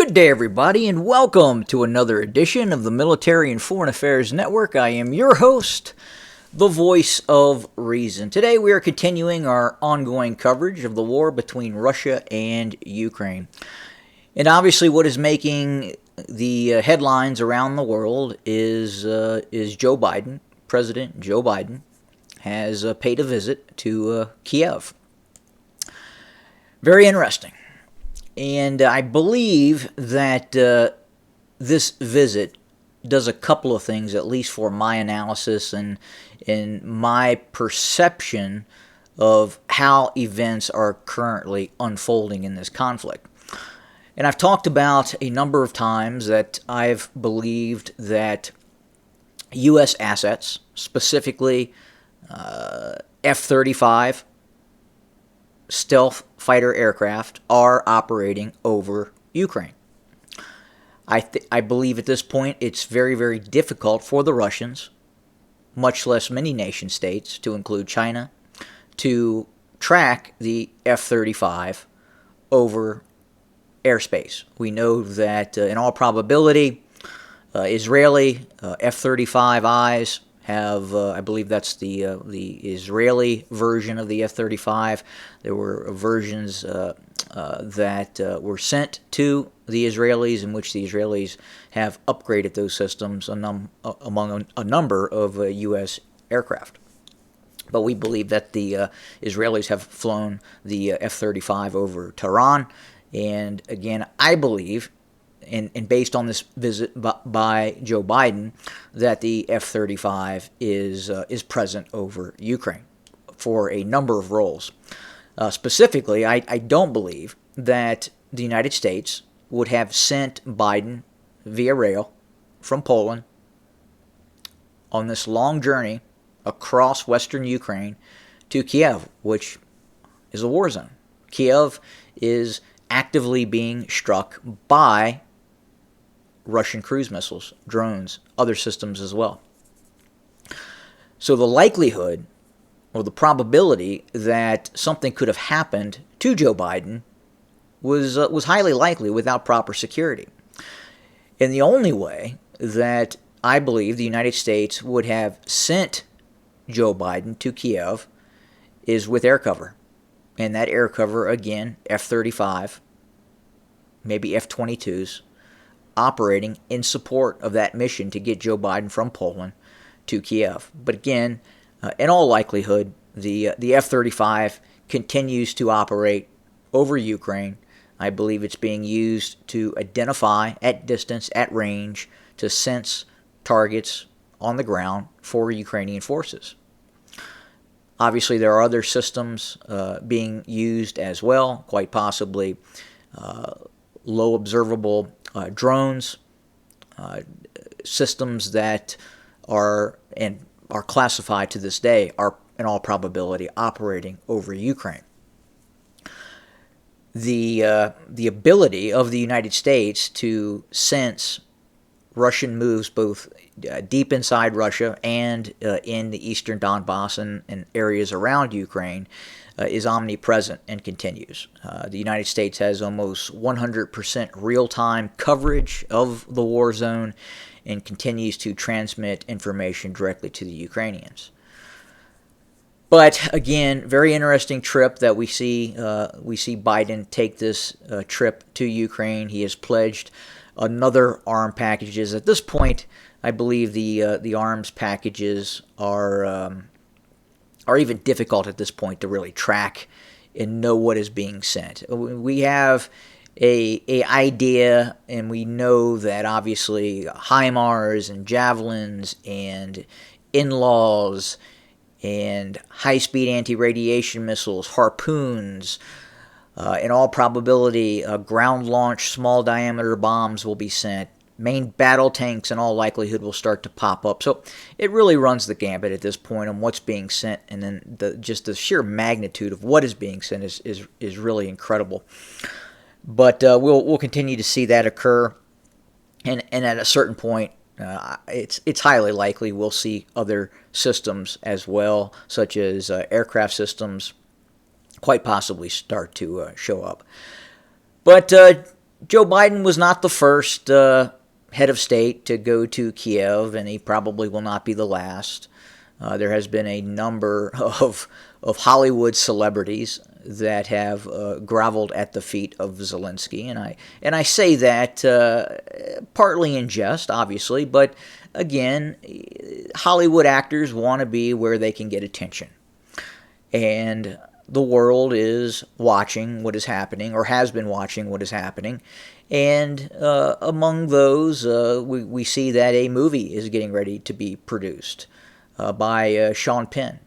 Good day, everybody, and welcome to another edition of the Military and Foreign Affairs Network. I am your host, the voice of reason. Today, we are continuing our ongoing coverage of the war between Russia and Ukraine. And obviously, what is making the headlines around the world is Joe Biden. President Joe Biden has paid a visit to Kyiv. Very interesting. And I believe that this visit does a couple of things, at least for my analysis and my perception of how events are currently unfolding in this conflict. And I've talked about a number of times that I've believed that U.S. assets, specifically F-35 stealth fighter aircraft, are operating over Ukraine. I believe at this point it's very, very difficult for the Russians, much less many nation states, to include China, to track the F-35 over airspace. We know that in all probability, Israeli F-35Is have, I believe that's the Israeli version of the F-35. There were versions that were sent to the Israelis, in which the Israelis have upgraded those systems among a number of U.S. aircraft. But we believe that the Israelis have flown the F-35 over Tehran. And again, I believe, and based on this visit by Joe Biden, that the F-35 is present over Ukraine for a number of roles. Specifically, I don't believe that the United States would have sent Biden via rail from Poland on this long journey across western Ukraine to Kyiv, which is a war zone. Kyiv is actively being struck by Russian cruise missiles, drones, other systems as well. So the likelihood or the probability that something could have happened to Joe Biden was highly likely without proper security. And the only way that I believe the United States would have sent Joe Biden to Kyiv is with air cover. And that air cover, again, F-35, maybe F-22s, operating in support of that mission to get Joe Biden from Poland to Kyiv. But again, in all likelihood, the F-35 continues to operate over Ukraine. I believe it's being used to identify at distance, at range, to sense targets on the ground for Ukrainian forces. Obviously, there are other systems being used as well, quite possibly low observable drones, systems that are classified to this day are in all probability operating over Ukraine. The ability of the United States to sense Russian moves both deep inside Russia and in the eastern Donbass and areas around Ukraine is omnipresent and continues. The United States has almost 100% real-time coverage of the war zone and continues to transmit information directly to the Ukrainians. But again, very interesting trip that we see. We see Biden take this trip to Ukraine. He has pledged another arms packages. At this point, I believe the arms packages are even difficult at this point to really track and know what is being sent. We have a idea, and we know that obviously HIMARS and javelins and in-laws and high-speed anti-radiation missiles, harpoons, in all probability, ground-launched small-diameter bombs will be sent. Main battle tanks, in all likelihood, will start to pop up. So it really runs the gambit at this point on what's being sent, and then just the sheer magnitude of what is being sent is really incredible. But we'll continue to see that occur, and at a certain point, it's highly likely we'll see other systems as well, such as aircraft systems, quite possibly start to show up. But Joe Biden was not the first head of state to go to Kyiv, and he probably will not be the last. There has been a number of Hollywood celebrities that have groveled at the feet of Zelensky, and I say that partly in jest, obviously, but again, Hollywood actors want to be where they can get attention, and the world is watching what is happening, or has been watching what is happening. And among those, we see that a movie is getting ready to be produced by Sean Penn.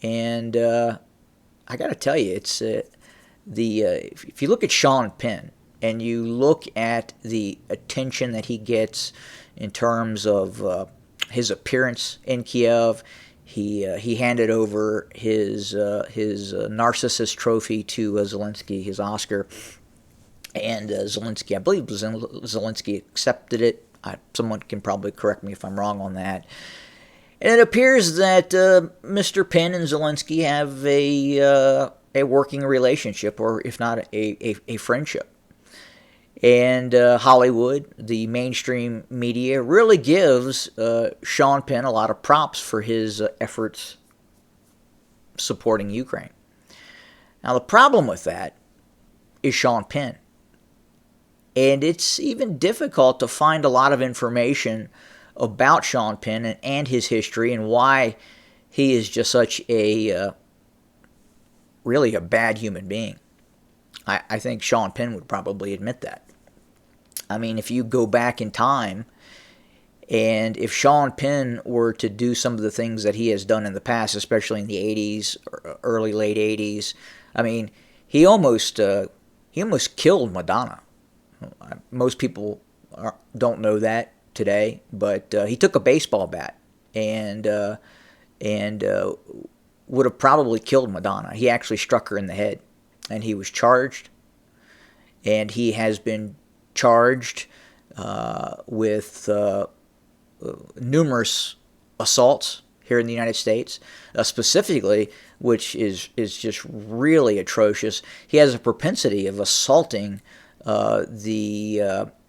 And I got to tell you, it's if you look at Sean Penn and you look at the attention that he gets in terms of his appearance in Kyiv, he handed over his Narcissus trophy to Zelensky, his Oscar, and Zelensky, I believe Zelensky accepted it. Someone can probably correct me if I'm wrong on that. And it appears that Mr. Penn and Zelensky have a working relationship, or if not a friendship. And Hollywood, the mainstream media, really gives Sean Penn a lot of props for his efforts supporting Ukraine. Now, the problem with that is Sean Penn. And it's even difficult to find a lot of information about Sean Penn and his history and why he is just such really a bad human being. I think Sean Penn would probably admit that. I mean, if you go back in time, and if Sean Penn were to do some of the things that he has done in the past, especially in the 80s, or late 80s, I mean, he almost killed Madonna. Most people don't know that today, but he took a baseball bat and would have probably killed Madonna. He actually struck her in the head, and he was charged, and he has been charged with numerous assaults here in the United States, specifically, which is just really atrocious. He has a propensity of assaulting the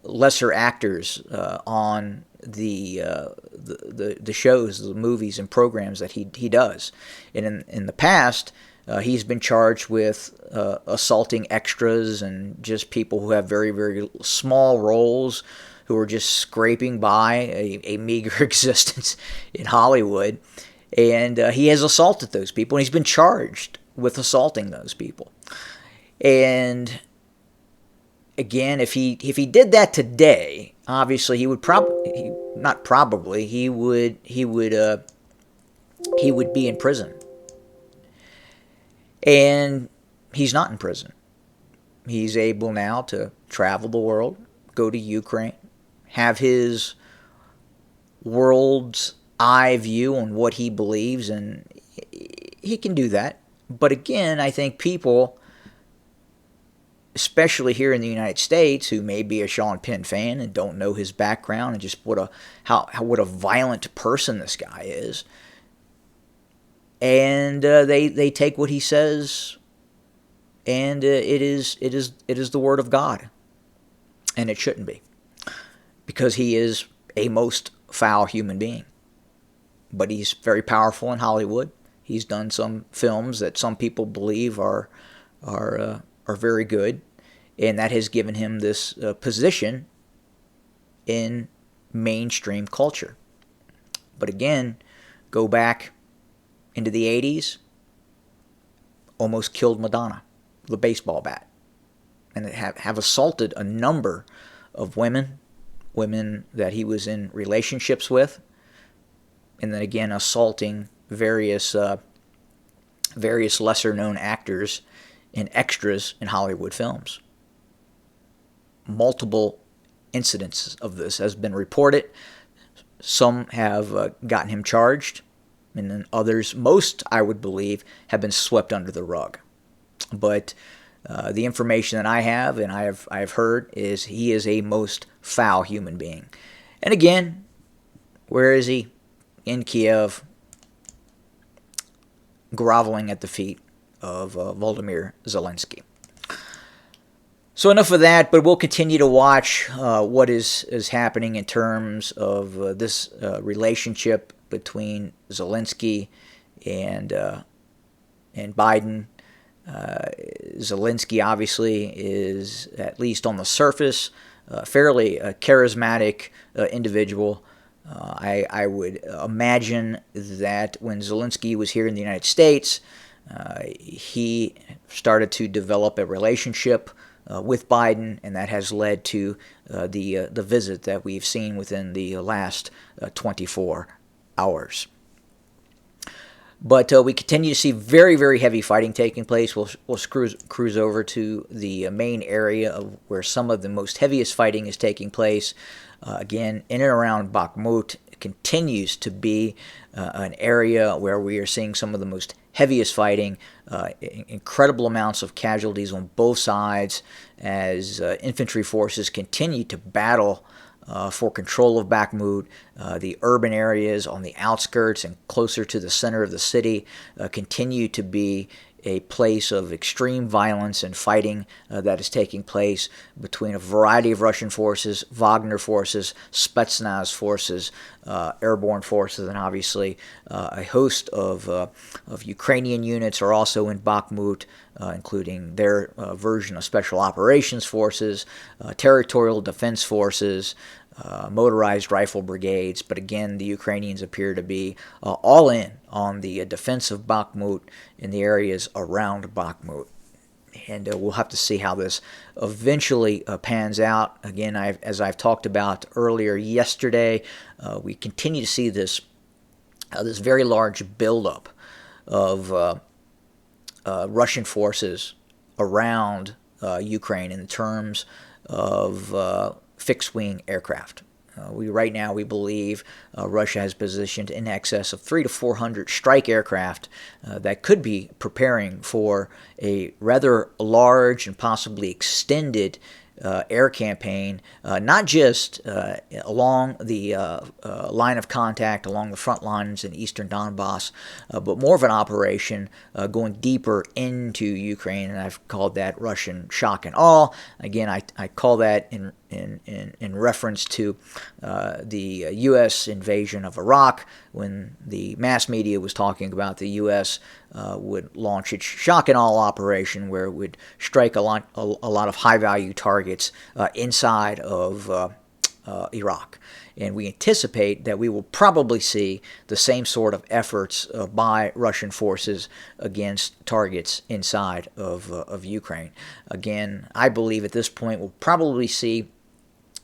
lesser actors on the shows, the movies, and programs that he does. And in the past, he's been charged with assaulting extras and just people who have very, very small roles, who are just scraping by a meager existence in Hollywood. And he has assaulted those people, and he's been charged with assaulting those people. And again, if he did that today, obviously he would he would be in prison. And he's not in prison. He's able now to travel the world, go to Ukraine, have his world's eye view on what he believes, and he can do that. But again, I think people, especially here in the United States, who may be a Sean Penn fan and don't know his background and just what a violent person this guy is, and they take what he says, and it is the word of God, and it shouldn't be, because he is a most foul human being. But he's very powerful in Hollywood. He's done some films that some people believe are very good, and that has given him this position in mainstream culture. But again, go back into the 80s, almost killed Madonna with a baseball bat, and have assaulted a number of women that he was in relationships with, and then again assaulting various lesser-known actors and extras in Hollywood films. Multiple incidents of this has been reported. Some have gotten him charged, and then others, most I would believe, have been swept under the rug. But the information that I have, and I have heard, is he is a most foul human being. And again, where is he? In Kyiv, groveling at the feet of Volodymyr Zelensky. So enough of that, but we'll continue to watch what is happening in terms of this relationship between Zelensky and Biden. Zelensky obviously is, at least on the surface, fairly charismatic individual. I would imagine that when Zelensky was here in the United States, he started to develop a relationship with Biden, and that has led to the visit that we've seen within the last 24 hours. But we continue to see very, very heavy fighting taking place. We'll cruise over to the main area of where some of the most heaviest fighting is taking place. Again, in and around Bakhmut continues to be an area where we are seeing some of the most heaviest fighting, incredible amounts of casualties on both sides as infantry forces continue to battle for control of Bakhmut. The urban areas on the outskirts and closer to the center of the city continue to be a place of extreme violence and fighting that is taking place between a variety of Russian forces, Wagner forces, Spetsnaz forces, airborne forces, and obviously a host of Ukrainian units are also in Bakhmut, including their version of Special Operations Forces, Territorial Defense Forces, motorized rifle brigades. But again, the Ukrainians appear to be all in on the defense of Bakhmut in the areas around Bakhmut. And we'll have to see how this eventually pans out. Again, as I've talked about earlier yesterday, we continue to see this very large buildup of Russian forces around Ukraine in terms of fixed-wing aircraft. Right now, we believe Russia has positioned in excess of 300 to 400 strike aircraft that could be preparing for a rather large and possibly extended air campaign, not just along the line of contact, along the front lines in eastern Donbass, but more of an operation going deeper into Ukraine, and I've called that Russian shock and awe. Again, I call that in reference to the U.S. invasion of Iraq, when the mass media was talking about the U.S. Would launch its shock and awe operation, where it would strike a lot of high-value targets inside of Iraq. And we anticipate that we will probably see the same sort of efforts by Russian forces against targets inside of Ukraine. Again, I believe at this point we'll probably see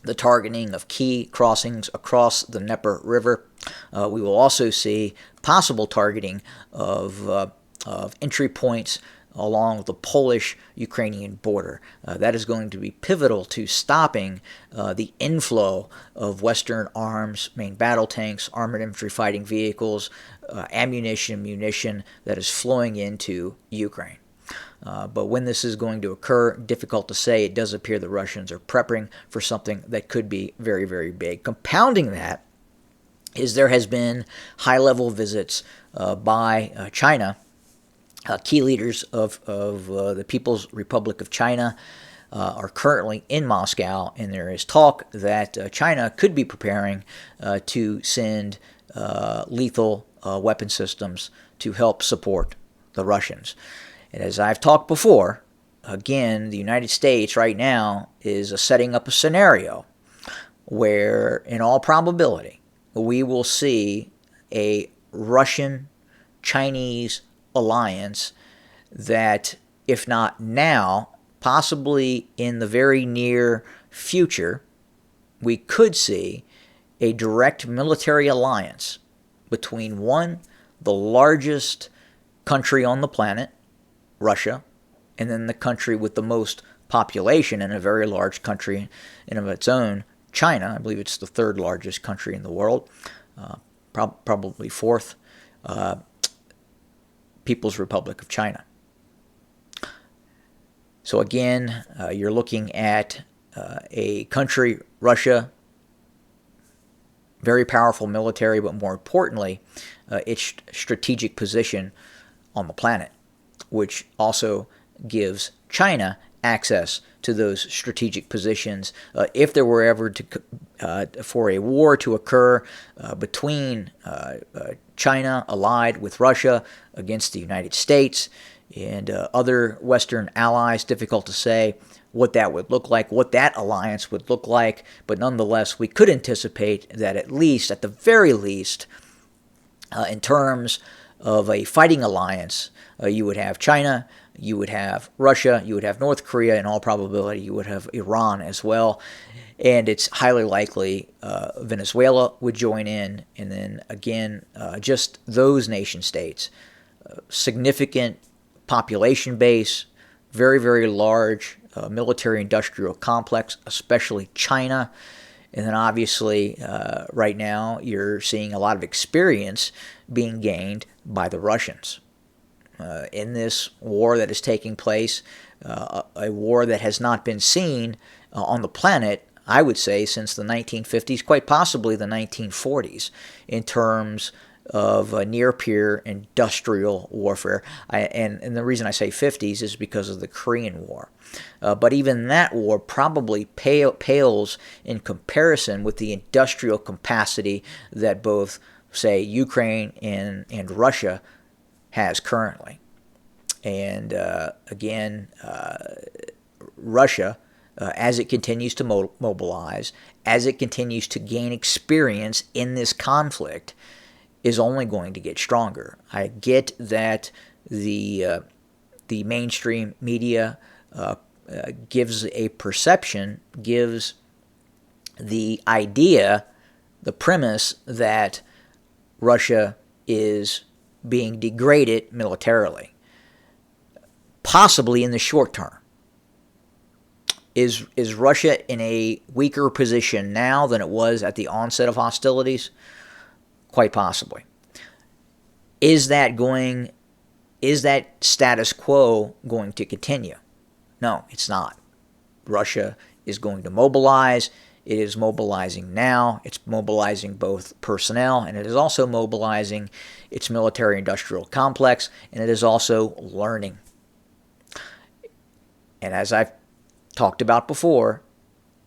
the targeting of key crossings across the Dnieper River. We will also see possible targeting of entry points along the Polish-Ukrainian border. That is going to be pivotal to stopping the inflow of Western arms, main battle tanks, armored infantry fighting vehicles, munition that is flowing into Ukraine. But when this is going to occur, difficult to say. It does appear the Russians are prepping for something that could be very, very big. Compounding that is there has been high-level visits by China. Key leaders of the People's Republic of China are currently in Moscow, and there is talk that China could be preparing to send lethal weapon systems to help support the Russians. And as I've talked before, again, the United States right now is setting up a scenario where, in all probability, we will see a Russian-Chinese alliance that, if not now, possibly in the very near future, we could see a direct military alliance between the largest country on the planet, Russia, and then the country with the most population and a very large country in of its own, China. I believe it's the third largest country in the world, probably fourth, People's Republic of China. So again, you're looking at a country, Russia, very powerful military, but more importantly, its strategic position on the planet, which also gives China access to those strategic positions. If there were ever for a war to occur between China allied with Russia against the United States and other Western allies, difficult to say what that would look like, what that alliance would look like, but nonetheless, we could anticipate that at the very least, in terms of a fighting alliance, you would have China, you would have Russia, you would have North Korea, in all probability you would have Iran as well, and it's highly likely Venezuela would join in, and then again, just those nation states. Significant population base, very, very large military-industrial complex, especially China. And then obviously, right now, you're seeing a lot of experience being gained by the Russians. In this war that is taking place, a war that has not been seen on the planet, I would say, since the 1950s, quite possibly the 1940s, in terms of near-peer industrial warfare. And the reason I say 50s is because of the Korean War. But even that war probably pales in comparison with the industrial capacity that both, say, Ukraine and Russia has currently. And again, Russia, as it continues to mobilize, as it continues to gain experience in this conflict, is only going to get stronger. I get that the mainstream media gives a perception, gives the idea, the premise that Russia is being degraded militarily, possibly in the short term. Is Russia in a weaker position now than it was at the onset of hostilities? Quite possibly. Is that status quo going to continue? No, it's not. Russia is going to mobilize. It is mobilizing now. It's mobilizing both personnel, and it is also mobilizing its military-industrial complex, and it is also learning. And as I've talked about before,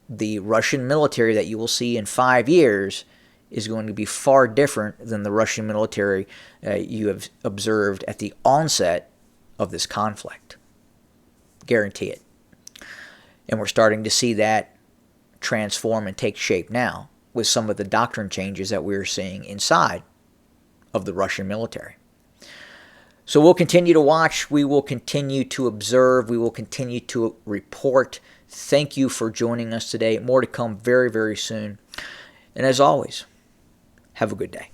the Russian military that you will see in 5 years is going to be far different than the Russian military you have observed at the onset of this conflict. Guarantee it. And we're starting to see that transform and take shape now with some of the doctrine changes that we're seeing inside of the Russian military. So we'll continue to watch. We will continue to observe. We will continue to report. Thank you for joining us today. More to come very, very soon. And as always, have a good day.